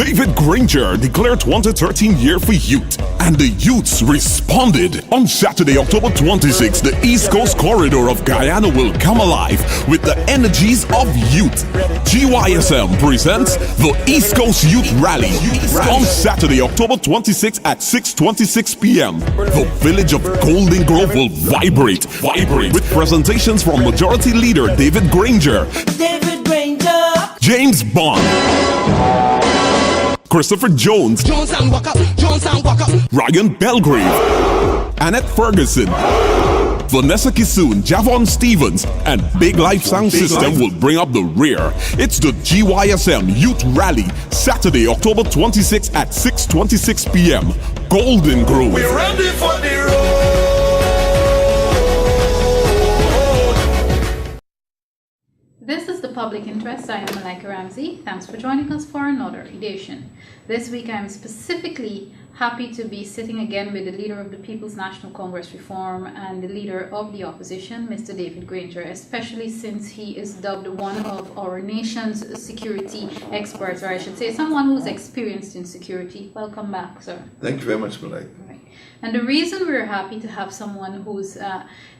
David Granger declared 2013 year for youth, and the youths responded. On Saturday, October 26, the East Coast corridor of Guyana will come alive with the energies of youth. GYSM presents the East Coast Youth Rally on Saturday, October 26 at 6:26 p.m. The village of Golden Grove will vibrate with presentations from Majority Leader David Granger, James Bond, Christopher Jones, Ryan Belgrave, Annette Ferguson, Vanessa Kisoon, Javon Stevens, and Big Life Sound System will bring up the rear. It's the GYSM Youth Rally, Saturday, October 26 at 6:26 p.m. Golden Grove. We're ready for the road. This is the Public Interest. I am Malika Ramsey. Thanks for joining us for another edition. This week I am specifically happy to be sitting again with the leader of the People's National Congress Reform and the leader of the opposition, Mr. David Granger, especially since he is dubbed one of our nation's security experts, or I should say someone who's experienced in security. Welcome back, sir. Thank you very much, Malika. And the reason we're happy to have someone who's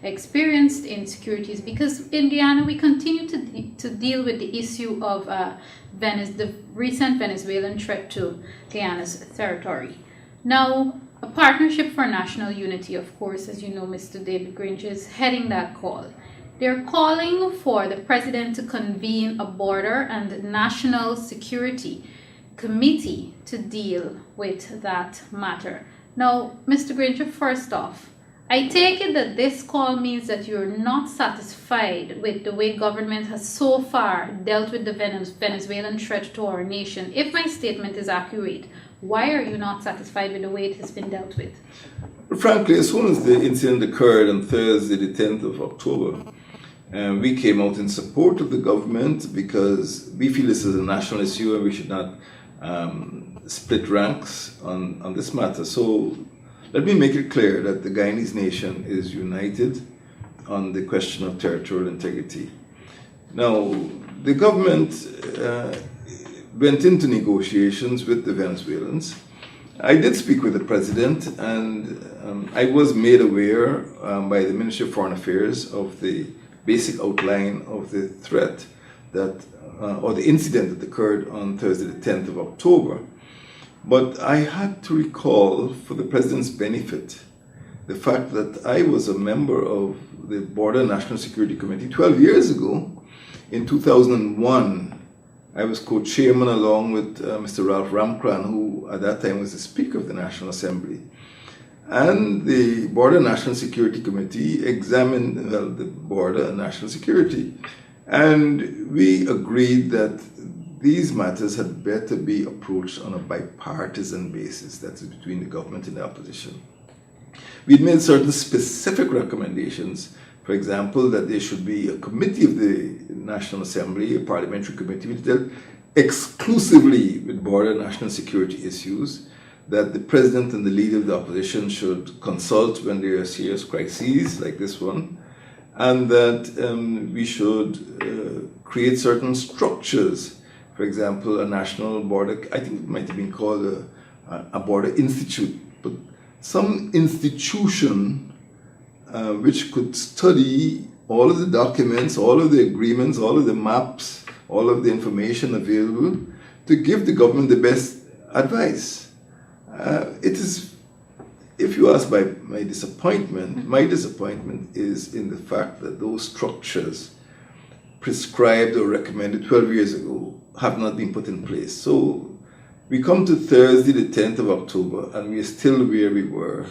experienced in security is because in Guyana we continue to deal with the issue of the recent Venezuelan threat to Guyana's territory. Now, a partnership for national unity, of course, as you know, Mr. David Granger is heading that call. They're calling for the president to convene a border and national security committee to deal with that matter. Now, Mr. Granger, first off, I take it that this call means that you're not satisfied with the way government has so far dealt with the Venezuelan threat to our nation. If my statement is accurate, why are you not satisfied with the way it has been dealt with? Frankly, as soon as the incident occurred on Thursday, the 10th of October, we came out in support of the government because we feel this is a national issue and we should not split ranks on this matter. So let me make it clear that the Guyanese nation is united on the question of territorial integrity. Now, the government went into negotiations with the Venezuelans. I did speak with the president, and I was made aware by the Ministry of Foreign Affairs of the basic outline of the threat that or the incident that occurred on Thursday, the 10th of October. But I had to recall, for the president's benefit, the fact that I was a member of the Border National Security Committee 12 years ago. In 2001, I was co-chairman along with Mr. Ralph Ramkran, who at that time was the Speaker of the National Assembly. And the Border National Security Committee examined the border and national security. And we agreed that these matters had better be approached on a bipartisan basis, that is between the government and the opposition. We'd made certain specific recommendations, for example, that there should be a committee of the National Assembly, a parliamentary committee, which dealt exclusively with border and national security issues, that the president and the leader of the opposition should consult when there are serious crises like this one, and that we should create certain structures. For example, a national border, I think it might have been called a border institute, but some institution which could study all of the documents, all of the agreements, all of the maps, all of the information available to give the government the best advice. It is, if you ask my disappointment is in the fact that those structures prescribed or recommended 12 years ago have not been put in place. So we come to Thursday, the 10th of October, and we are still where we were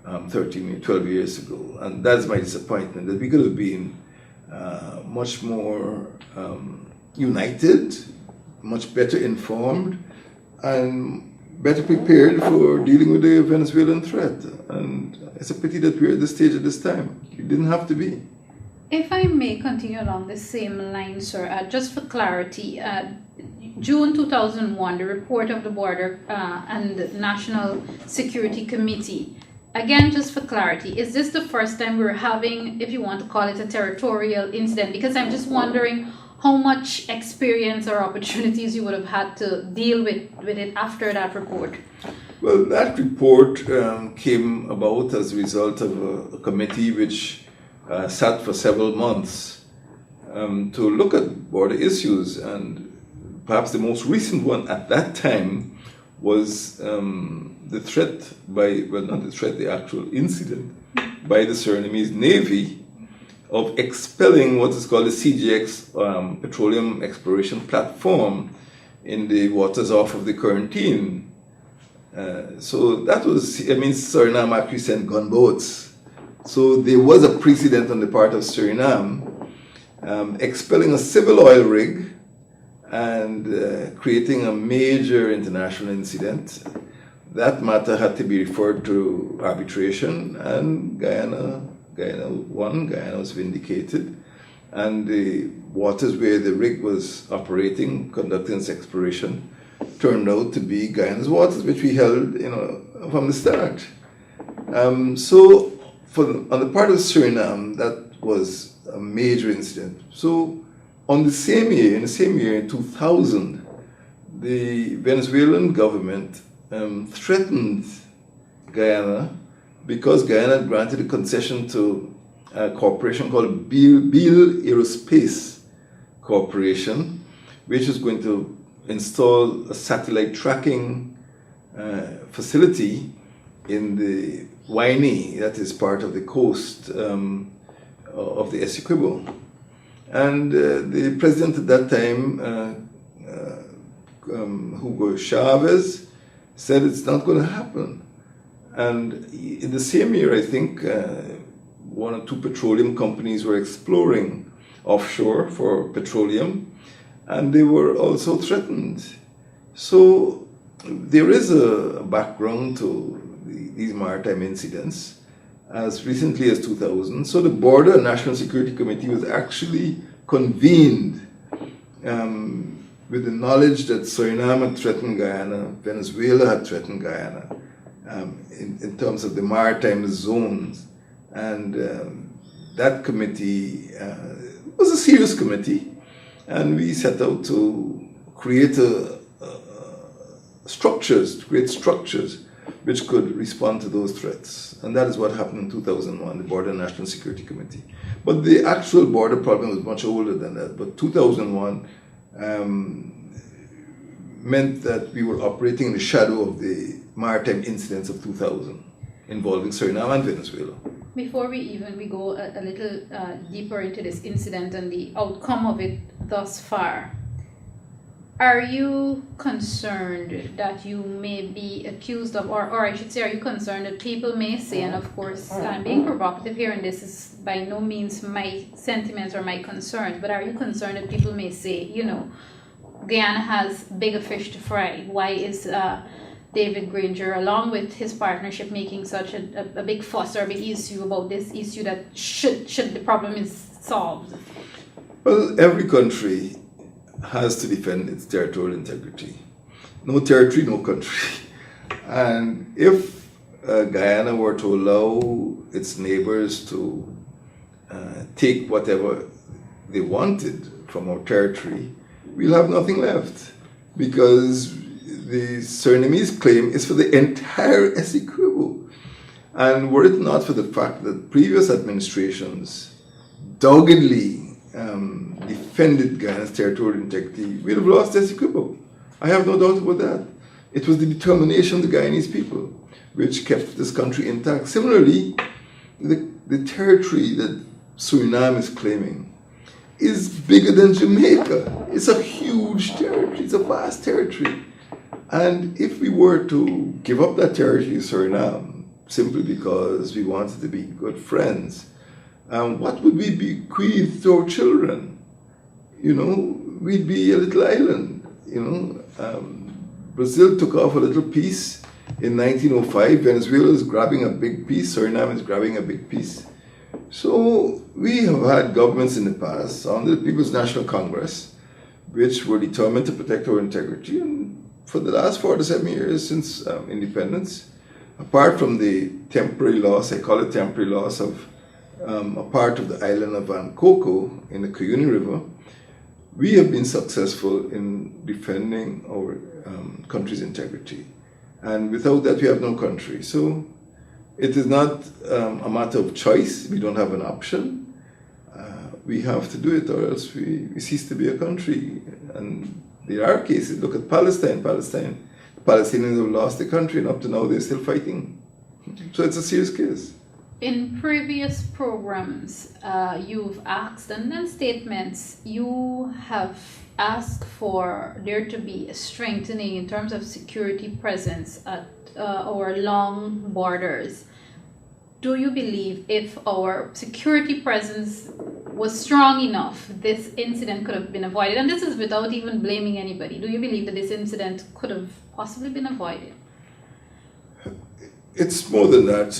12 years ago. And that's my disappointment, that we could have been much more united, much better informed, and better prepared for dealing with the Venezuelan threat. And it's a pity that we're at this stage at this time. It didn't have to be. If I may continue along the same line, sir, just for clarity, June 2001, the report of the Border and National Security Committee. Again, just for clarity, is this the first time we're having, if you want to call it a territorial incident? Because I'm just wondering how much experience or opportunities you would have had to deal with it after that report? Well, that report came about as a result of a committee which sat for several months to look at border issues, and perhaps the most recent one at that time was the threat the actual incident by the Surinamese Navy of expelling what is called the CGX petroleum exploration platform in the waters off of the quarantine. So that was, Suriname actually sent gunboats. So there was a precedent on the part of Suriname expelling a civil oil rig and creating a major international incident. That matter had to be referred to arbitration, and Guyana won. Guyana was vindicated, and the waters where the rig was operating, conducting its exploration, turned out to be Guyana's waters, which we held, from the start. So, on the part of Suriname, that was a major incident. So, in the same year, in 2000, the Venezuelan government threatened Guyana because Guyana granted a concession to a corporation called Beal Aerospace Corporation, which is going to install a satellite tracking facility in the Guyana, that is part of the coast of the Essequibo. And the president at that time, Hugo Chavez, said it's not going to happen. And in the same year, I think, one or two petroleum companies were exploring offshore for petroleum, and they were also threatened. So there is a background to these maritime incidents. As recently as 2000, so the Border and National Security Committee was actually convened with the knowledge that Suriname had threatened Guyana, Venezuela had threatened Guyana, in terms of the maritime zones. And that committee was a serious committee, and we set out to create structures which could respond to those threats. And that is what happened in 2001, the Border and National Security Committee. But the actual border problem was much older than that. But 2001 meant that we were operating in the shadow of the maritime incidents of 2000 involving Suriname and Venezuela. Before we go a little deeper into this incident and the outcome of it thus far, are you concerned that you may be accused of, or I should say, are you concerned that people may say, and of course I'm being provocative here and this is by no means my sentiments or my concerns, but are you concerned that people may say, Guyana has bigger fish to fry? Why is David Granger, along with his partnership, making such a big fuss or a big issue about this issue that should the problem is solved? Well, every country has to defend its territorial integrity. No territory, no country. And if Guyana were to allow its neighbors to take whatever they wanted from our territory, we'll have nothing left, because the Surinamese claim is for the entire Essequibo. And were it not for the fact that previous administrations doggedly defended Guyana's territorial integrity, we'd have lost Essequibo. I have no doubt about that. It was the determination of the Guyanese people which kept this country intact. Similarly, the territory that Suriname is claiming is bigger than Jamaica. It's a huge territory. It's a vast territory. And if we were to give up that territory to Suriname simply because we wanted to be good friends, what would we bequeath to our children? We'd be a little island. Brazil took off a little piece in 1905. Venezuela is grabbing a big piece. Suriname is grabbing a big piece. So we have had governments in the past under the People's National Congress which were determined to protect our integrity. And for the last 47 years since independence, apart from the temporary loss, I call it temporary loss, of a part of the island of Van Coco in the Cuyuni River, we have been successful in defending our country's integrity. And without that, we have no country. So it is not a matter of choice. We don't have an option. We have to do it, or else we cease to be a country. And there are cases. Look at Palestine. The Palestinians have lost the country, and up to now they're still fighting. So it's a serious case. In previous programs, you've asked, and then statements, you have asked for there to be a strengthening in terms of security presence at our long borders. Do you believe if our security presence was strong enough, this incident could have been avoided? And this is without even blaming anybody. Do you believe that this incident could have possibly been avoided? It's more than that.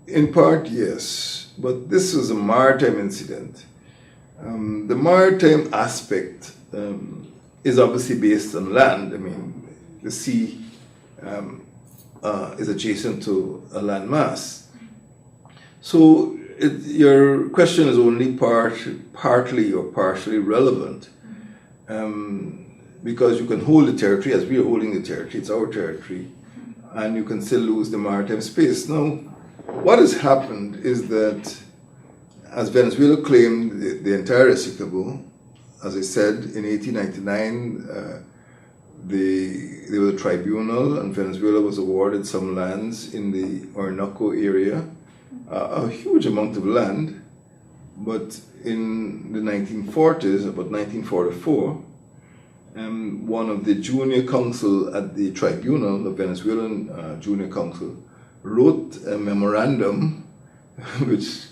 In part, yes. But this was a maritime incident. The maritime aspect is obviously based on land. I mean, the sea is adjacent to a landmass. So your question is only partly or partially relevant, because you can hold the territory as we are holding the territory. It's our territory, and you can still lose the maritime space. Now, what has happened is that, as Venezuela claimed the entire Essequibo, as I said, in 1899, there was a tribunal, and Venezuela was awarded some lands in the Orinoco area. A huge amount of land, but in the 1940s, about 1944, one of the junior counsel at the tribunal, the Venezuelan junior counsel, wrote a memorandum, which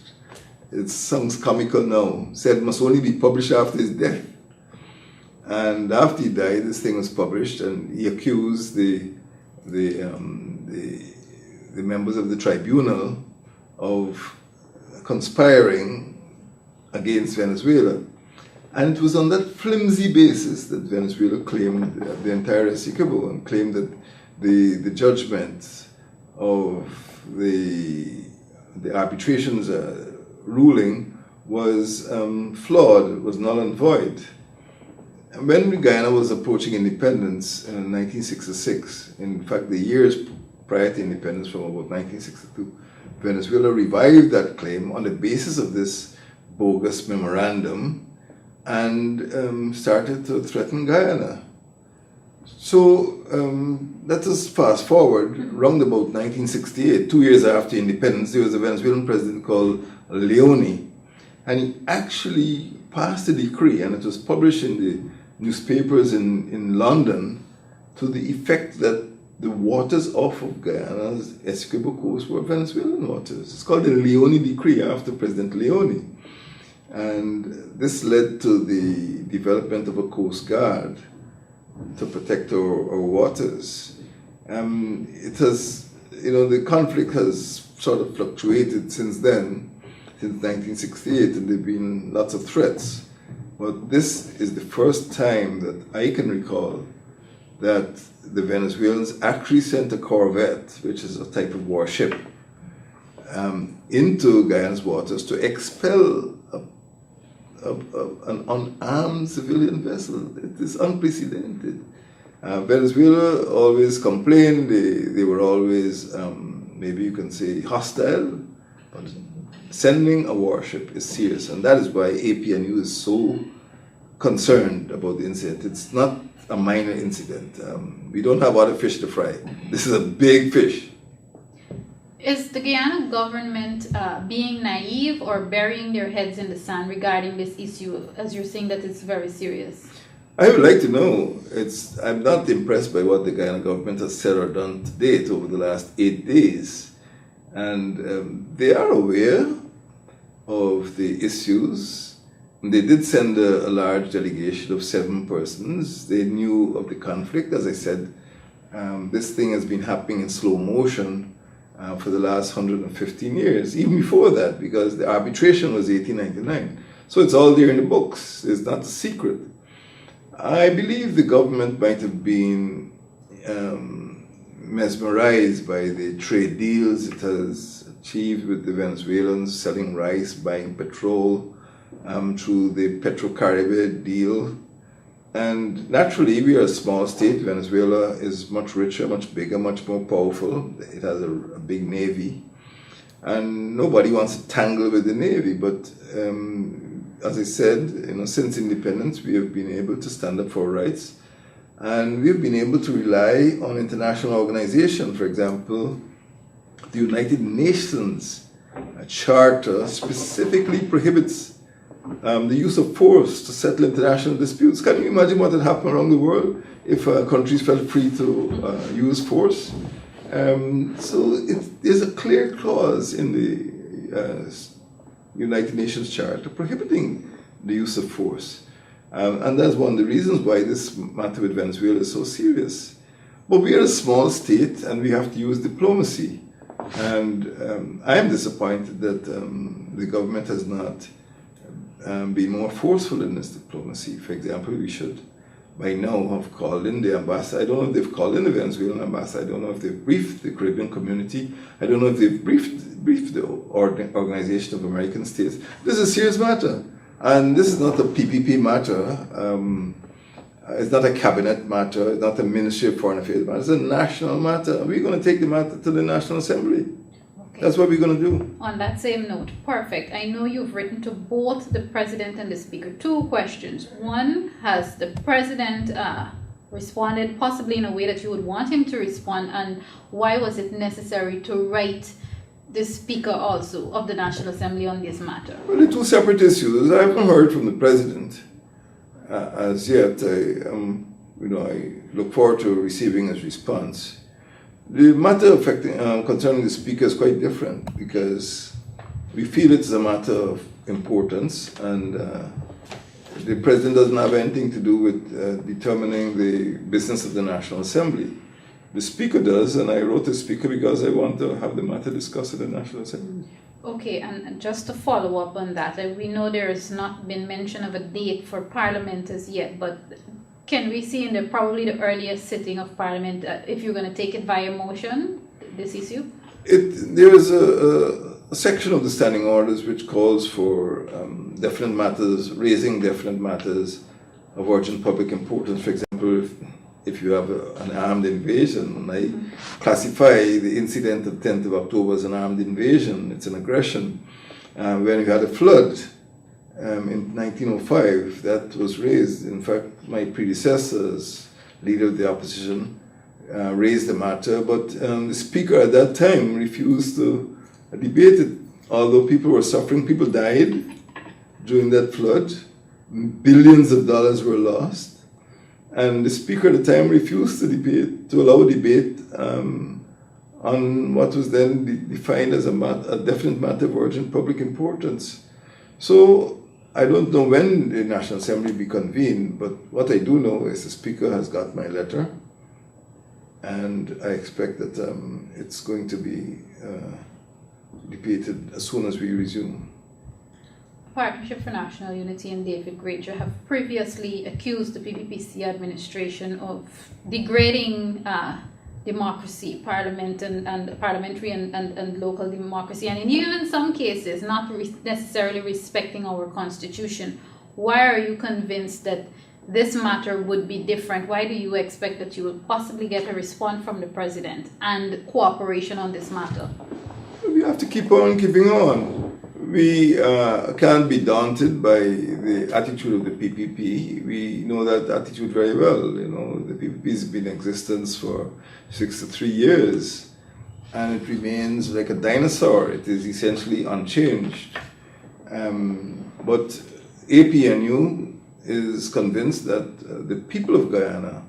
it sounds comical now, said must only be published after his death. And after he died, this thing was published, and he accused the members of the tribunal of conspiring against Venezuela. And it was on that flimsy basis that Venezuela claimed the entire Essequibo, and claimed that the judgment of the arbitration's ruling was flawed, was null and void. And when Guyana was approaching independence in 1966, in fact the years prior to independence, from about 1962, Venezuela revived that claim on the basis of this bogus memorandum and started to threaten Guyana. So let us fast forward, round about 1968, 2 years after independence, there was a Venezuelan president called Leone, and he actually passed a decree, and it was published in the newspapers in London, to the effect that the waters off of Guyana's Essequibo coast were Venezuelan waters. It's called the Leone Decree, after President Leone. And this led to the development of a Coast Guard to protect our waters. It has, the conflict has sort of fluctuated since then, since 1968, and there have been lots of threats. But this is the first time that I can recall that the Venezuelans actually sent a corvette, which is a type of warship, into Guyana's waters to expel an unarmed civilian vessel. It is unprecedented. Venezuela always complained. They were always, maybe you can say, hostile. But sending a warship is serious, and that is why APNU is so concerned about the incident. It's not a minor incident. We don't have other fish to fry. This is a big fish. Is the Guyana government being naive or burying their heads in the sand regarding this issue, as you're saying that it's very serious? I would like to know. I'm not impressed by what the Guyana government has said or done to date over the last 8 days. And they are aware of the issues. They did send a large delegation of 7 persons. They knew of the conflict. As I said, this thing has been happening in slow motion for the last 115 years, even before that, because the arbitration was 1899. So it's all there in the books. It's not a secret. I believe the government might have been mesmerized by the trade deals it has achieved with the Venezuelans, selling rice, buying petrol, through the Petro-Caribbean deal. And naturally, we are a small state. Venezuela is much richer, much bigger, much more powerful. It has a big navy. And nobody wants to tangle with the navy. But as I said, since independence, we have been able to stand up for our rights. And we've been able to rely on international organizations. For example, the United Nations Charter specifically prohibits the use of force to settle international disputes. Can you imagine what would happen around the world if countries felt free to use force? So there's a clear clause in the United Nations Charter prohibiting the use of force. And that's one of the reasons why this matter with Venezuela is so serious. But we are a small state and we have to use diplomacy. And I am disappointed that the government has not be more forceful in this diplomacy. For example, we should by now have called in the ambassador. I don't know if they've called in the Venezuelan ambassador. I don't know if they've briefed the Caribbean community. I don't know if they've briefed the Organization of American States. This is a serious matter. And this is not a PPP matter. It's not a cabinet matter. It's not a Ministry of Foreign Affairs matter. It's a national matter. We're going to take the matter to the National Assembly. That's what we're going to do. On that same note, perfect. I know you've written to both the President and the Speaker. 2 questions. One, has the President responded possibly in a way that you would want him to respond? And why was it necessary to write the Speaker also of the National Assembly on this matter? Well, the 2 separate issues. I haven't heard from the President as yet. I look forward to receiving his response. The matter concerning the Speaker is quite different because we feel it's a matter of importance, and the President doesn't have anything to do with determining the business of the National Assembly. The Speaker does, and I wrote the Speaker because I want to have the matter discussed at the National Assembly. Okay, and just to follow up on that, we know there has not been mention of a date for Parliament as yet, but can we see in probably the earliest sitting of Parliament, if you're going to take it via motion, this issue? There is a section of the standing orders which calls for definite matters, raising definite matters of urgent public importance. For example, if you have an armed invasion, I classify the incident of 10th of October as an armed invasion. It's an aggression. When we had a flood, in 1905, that was raised. In fact, my predecessors, leader of the opposition, raised the matter, but the Speaker at that time refused to debate it. Although people were suffering, people died during that flood, billions of dollars were lost, and the Speaker at the time refused to allow a debate on what was then defined as a definite matter of urgent public importance. So I don't know when the National Assembly will be convened, but what I do know is the Speaker has got my letter, and I expect that it's going to be debated as soon as we resume. Partnership for National Unity and David Granger have previously accused the PPPC administration of degrading democracy, parliament and parliamentary and local democracy, and in even some cases not necessarily respecting our constitution. Why are you convinced that this matter would be different? Why do you expect that you will possibly get a response from the President and cooperation on this matter? We have to keep on keeping on. We can't be daunted by the attitude of the PPP. We know that attitude very well. The PPP has been in existence for 63 years, and it remains like a dinosaur. It is essentially unchanged. But APNU is convinced that the people of Guyana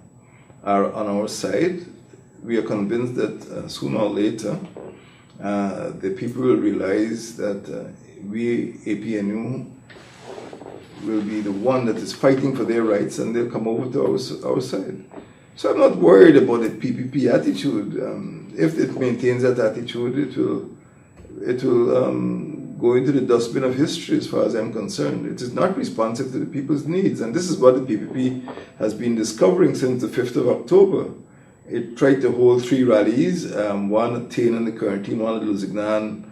are on our side. We are convinced that sooner or later the people will realize that we, APNU, will be the one that is fighting for their rights, and they'll come over to our side. So I'm not worried about the PPP attitude. If it maintains that attitude, it will go into the dustbin of history as far as I'm concerned. It is not responsive to the people's needs, and this is what the PPP has been discovering since the 5th of October. It tried to hold 3 rallies, one at Tain and the Quarantine, one at Lusignan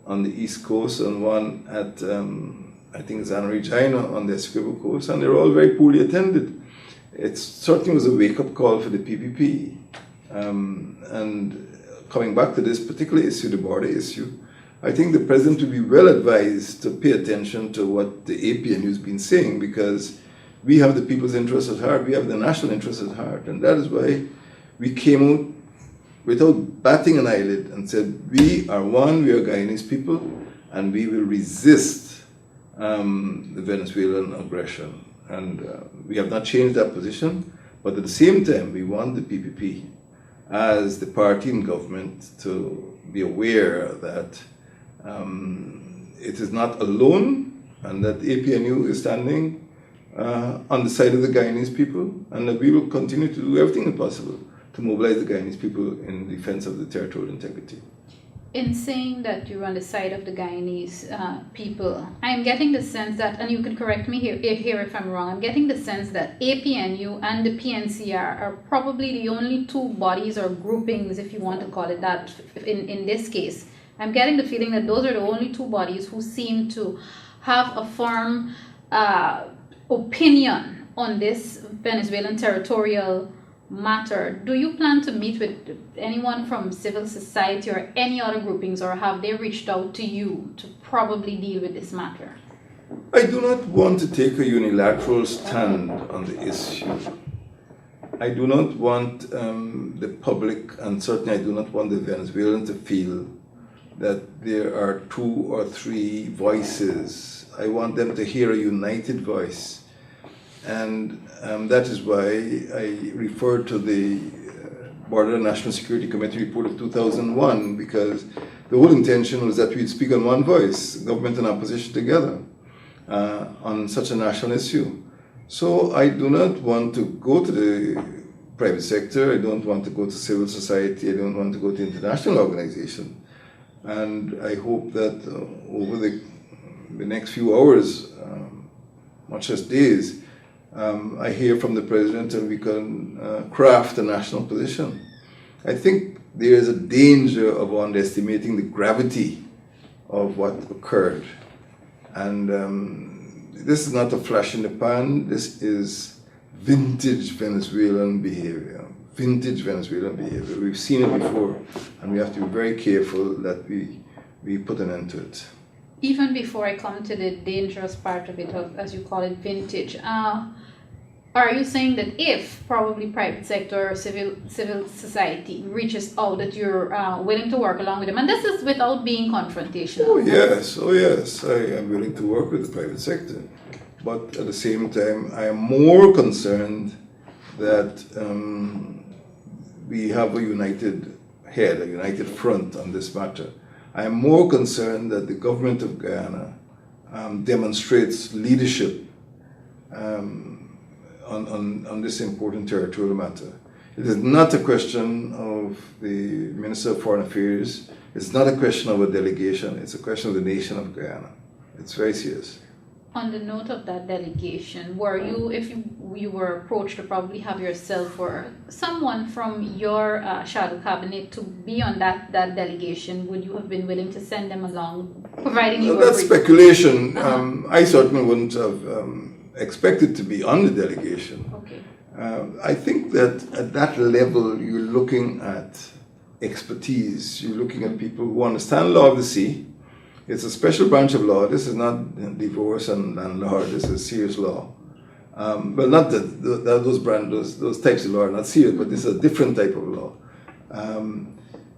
on the East Coast, and one at I think it's Regina on the Essequibo coast, and they're all very poorly attended. It certainly was a wake-up call for the PPP. And coming back to this particular issue, the border issue, I think the president would be well advised to pay attention to what the APNU has been saying, because we have the people's interest at heart, we have the national interest at heart, and that is why we came out without batting an eyelid and said, we are one, we are Guyanese people, and we will resist the Venezuelan aggression. And we have not changed that position, but at the same time, we want the PPP as the party in government to be aware that it is not alone, and that APNU is standing on the side of the Guyanese people, and that we will continue to do everything possible to mobilize the Guyanese people in defense of the territorial integrity. In saying that you're on the side of the Guyanese people, I'm getting the sense that, and you can correct me here if I'm wrong, I'm getting the sense that APNU and the PNCR are probably the only two bodies or groupings, if you want to call it that, in this case. I'm getting the feeling that those are the only two bodies who seem to have a firm opinion on this Venezuelan territorial matter. Do you plan to meet with anyone from civil society or any other groupings, or have they reached out to you to probably deal with this matter? I do not want to take a unilateral stand on the issue. I do not want the public, and certainly I do not want the Venezuelans to feel that there are two or three voices. I want them to hear a united voice. And that is why I referred to the Border and National Security Committee report of 2001, because the whole intention was that we'd speak on one voice, government and opposition together, on such a national issue. So I do not want to go to the private sector, I don't want to go to civil society, I don't want to go to international organizations. And I hope that over the next few hours, much as days, I hear from the president and we can craft a national position. I think there is a danger of underestimating the gravity of what occurred. And this is not a flash in the pan, this is vintage Venezuelan behavior. Vintage Venezuelan behavior. We've seen it before, and we have to be very careful that we put an end to it. Even before I come to the dangerous part of it, as you call it, vintage, are you saying that if probably private sector or civil society reaches out, that you're willing to work along with them? And this is without being confrontational. Oh yes, I am willing to work with the private sector. But at the same time, I am more concerned that we have a united head, a united front on this matter. I am more concerned that the government of Guyana demonstrates leadership on this important territorial matter. It is not a question of the Minister of Foreign Affairs. It's not a question of a delegation. It's a question of the nation of Guyana. It's very serious. On the note of that delegation, were you, if you were approached to probably have yourself or someone from your shadow cabinet to be on that delegation, would you have been willing to send them along, providing you were... That's speculation. I certainly wouldn't have expected to be on the delegation. Okay. I think that at that level, you're looking at expertise. You're looking at people who understand law of the sea. It's a special branch of law. This is not divorce and landlord. This is serious law. Well, not that those types of law are not serious, but this is a different type of law.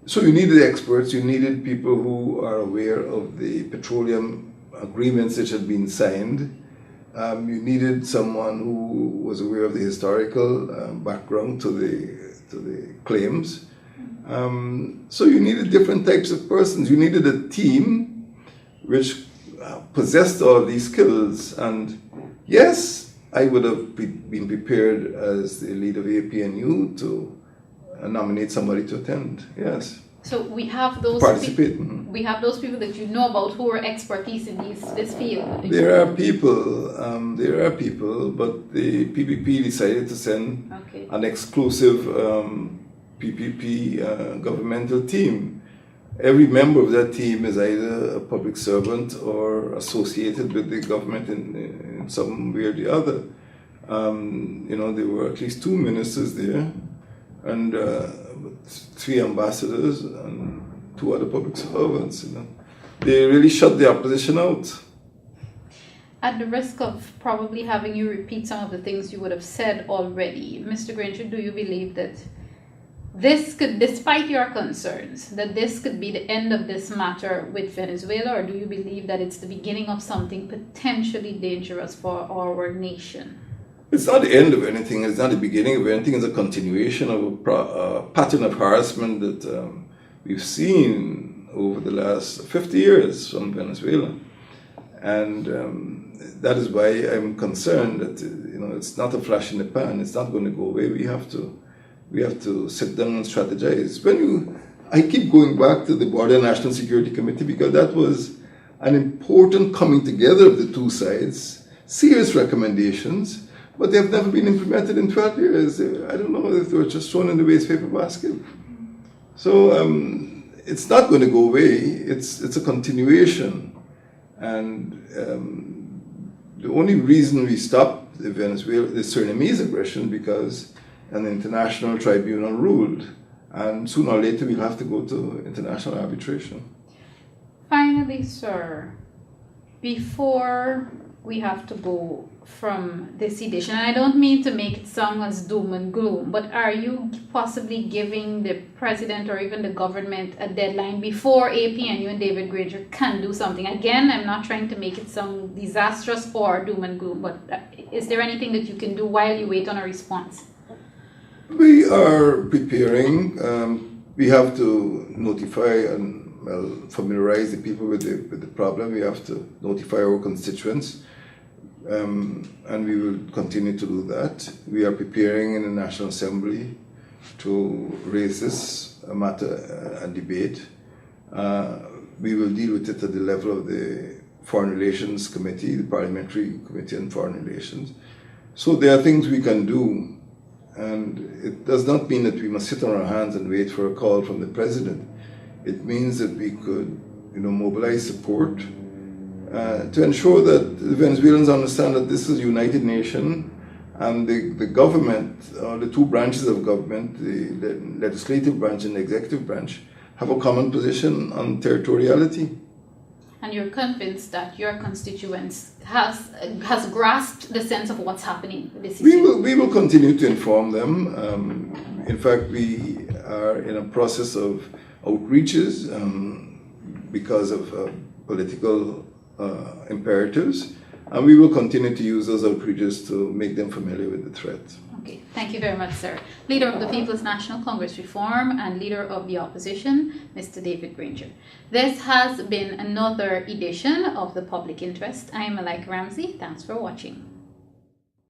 So you needed experts. You needed people who are aware of the petroleum agreements which had been signed. You needed someone who was aware of the historical background to the claims. So you needed different types of persons. You needed a team which possessed all of these skills. And yes, I would have been prepared as the leader of APNU to nominate somebody to attend, yes. So we have those participate. We have those people that you know about who are expertise in this field. There are people, but the PPP decided to send an exclusive PPP governmental team. every member of that team is either a public servant or associated with the government in some way or the other. There were at least 2 ministers there, and 3 ambassadors and 2 other public servants. They really shut the opposition out. At the risk of probably having you repeat some of the things you would have said already, Mr. Granger, do you believe that this could, despite your concerns, that this could be the end of this matter with Venezuela, or do you believe that it's the beginning of something potentially dangerous for our nation? It's not the end of anything. It's not the beginning of anything. It's a continuation of a pattern of harassment that we've seen over the last 50 years from Venezuela. And that is why I'm concerned that it's not a flash in the pan. It's not going to go away. We have to sit down and strategize. I keep going back to the Border National Security Committee because that was an important coming together of the two sides, serious recommendations, but they have never been implemented in 12 years. I don't know if they were just thrown in the waste paper basket. So it's not going to go away. It's a continuation. And the only reason we stopped the Surinamese aggression because an international tribunal ruled, and sooner or later we'll have to go to international arbitration. Finally, sir, before we have to go from this edition, and I don't mean to make it sound as doom and gloom, but are you possibly giving the president or even the government a deadline before AP and you and David Granger can do something? Again, I'm not trying to make it sound disastrous or doom and gloom, but is there anything that you can do while you wait on a response? We are preparing. We have to notify and familiarize the people with the problem. We have to notify our constituents. And we will continue to do that. We are preparing in the National Assembly to raise this matter and debate. We will deal with it at the level of the Foreign Relations Committee, the Parliamentary Committee on Foreign Relations. So there are things we can do, and it does not mean that we must sit on our hands and wait for a call from the President. It means that we could mobilize support to ensure that the Venezuelans understand that this is a united nation, and the government, or the 2 branches of government, the legislative branch and the executive branch, have a common position on territoriality. And you're convinced that your constituents has grasped the sense of what's happening with this issue? We will continue to inform them. In fact, we are in a process of outreaches because of political imperatives, and we will continue to use those outreaches to make them familiar with the threat. Okay, thank you very much, sir. Leader of the People's National Congress Reform and Leader of the Opposition, Mr. David Granger. This has been another edition of The Public Interest. I am Malika Ramsey. Thanks for watching.